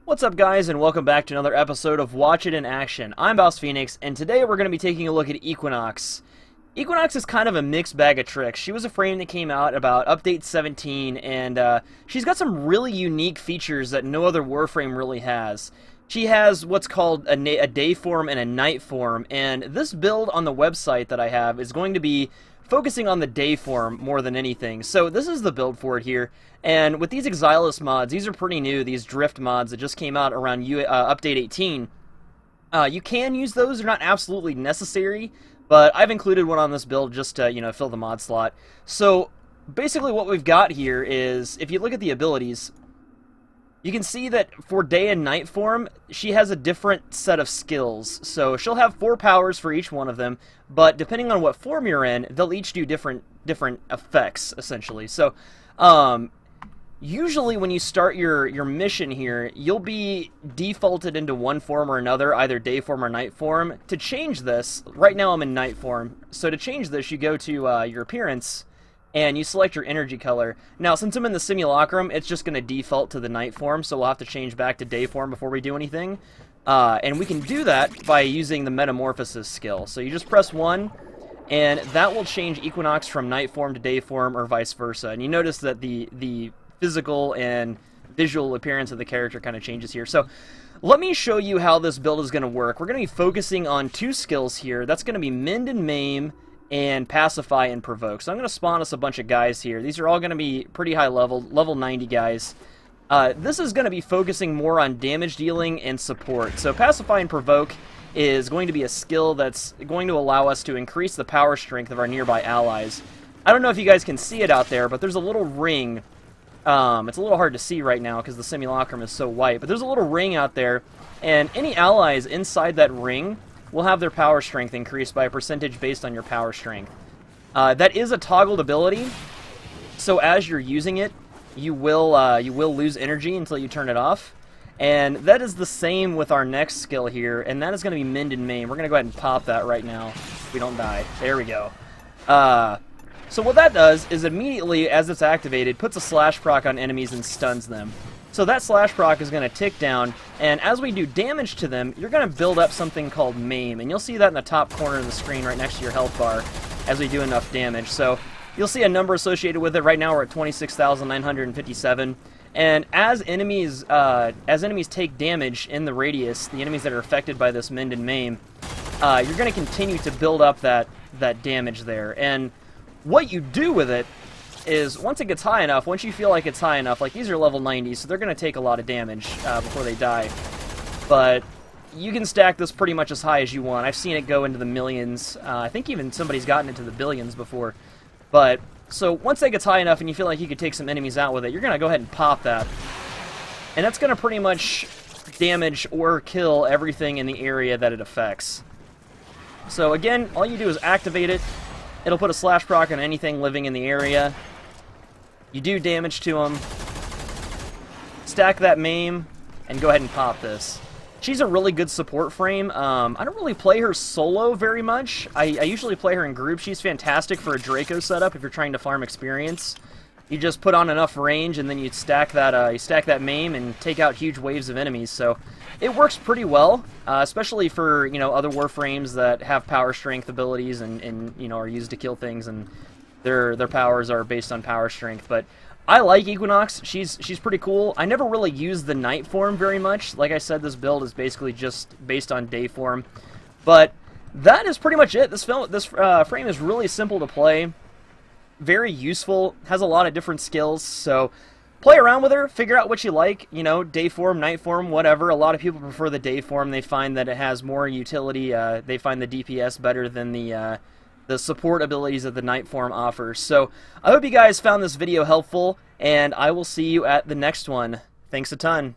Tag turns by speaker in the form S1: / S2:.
S1: What's up, guys, and welcome back to another episode of Watch It in Action. I'm BouseFeenux, and today we're going to be taking a look at Equinox. Equinox is kind of a mixed bag of tricks. She was a frame that came out about Update 17, and she's got some really unique features that no other Warframe really has. She has what's called a day form and a night form, and this build on the website that I have is going to be focusing on the day form more than anything. So this is the build for it here, and with these Exilis mods, these are pretty new, these drift mods that just came out around Update 18. You can use those, they're not absolutely necessary, but I've included one on this build just to, fill the mod slot. So basically what we've got here is, if you look at the abilities, you can see that for day and night form, she has a different set of skills. So she'll have 4 powers for each one of them, but depending on what form you're in, they'll each do different effects, essentially. So, usually when you start your mission here, you'll be defaulted into one form or another, either day form or night form. To change this, right now I'm in night form, so to change this, you go to your appearance, and you select your energy color. Now, since I'm in the simulacrum, it's just going to default to the night form, so we'll have to change back to day form before we do anything. And we can do that by using the metamorphosis skill. So you just press 1, and that will change Equinox from night form to day form, or vice versa. And you notice that the physical and visual appearance of the character kind of changes here. So let me show you how this build is going to work. We're going to be focusing on 2 skills here. That's going to be Mend and Maim, and Pacify and Provoke. So I'm going to spawn us a bunch of guys here. These are all going to be pretty high level 90 guys. This is going to be focusing more on damage dealing and support. So Pacify and Provoke is going to be a skill that's going to allow us to increase the power strength of our nearby allies. I don't know if you guys can see it out there, but there's a little ring. It's a little hard to see right now because the simulacrum is so white, but there's a little ring out there, and any allies inside that ring will have their power strength increased by a percentage based on your power strength. That is a toggled ability, so as you're using it, you will lose energy until you turn it off. And that is the same with our next skill here, and that is going to be Mend and Maim. We're going to go ahead and pop that right now if we don't die. There we go. So what that does is immediately, as it's activated, puts a slash proc on enemies and stuns them. So that slash proc is going to tick down, and as we do damage to them, you're going to build up something called Maim, and you'll see that in the top corner of the screen right next to your health bar as we do enough damage. So you'll see a number associated with it. Right now we're at 26,957, and as enemies take damage in the radius, the enemies that are affected by this Mend and Maim, you're going to continue to build up that damage there. And what you do with it is, once it gets high enough, once you feel like it's high enough, like these are level 90, so they're going to take a lot of damage before they die. But you can stack this pretty much as high as you want. I've seen it go into the millions. I think even somebody's gotten into the billions before. But, so once that gets high enough and you feel like you could take some enemies out with it, you're going to go ahead and pop that. And that's going to pretty much damage or kill everything in the area that it affects. So again, all you do is activate it. It'll put a slash proc on anything living in the area. You do damage to them, stack that Maim, and go ahead and pop this. She's a really good support frame. I don't really play her solo very much. I usually play her in groups. She's fantastic for a Draco setup if you're trying to farm experience. You just put on enough range, and then you stack that Maim and take out huge waves of enemies. So it works pretty well, especially for other Warframes that have power strength abilities and are used to kill things, and their powers are based on power strength. But I like Equinox. She's pretty cool. I never really use the night form very much. Like I said, this build is basically just based on day form. But that is pretty much it. This frame is really simple to play, very useful, has a lot of different skills. So play around with her, figure out what you like. Day form, night form, whatever. A lot of people prefer the day form. They find that it has more utility. They find the DPS better than the support abilities that the night form offers. So I hope you guys found this video helpful, and I will see you at the next one. Thanks a ton.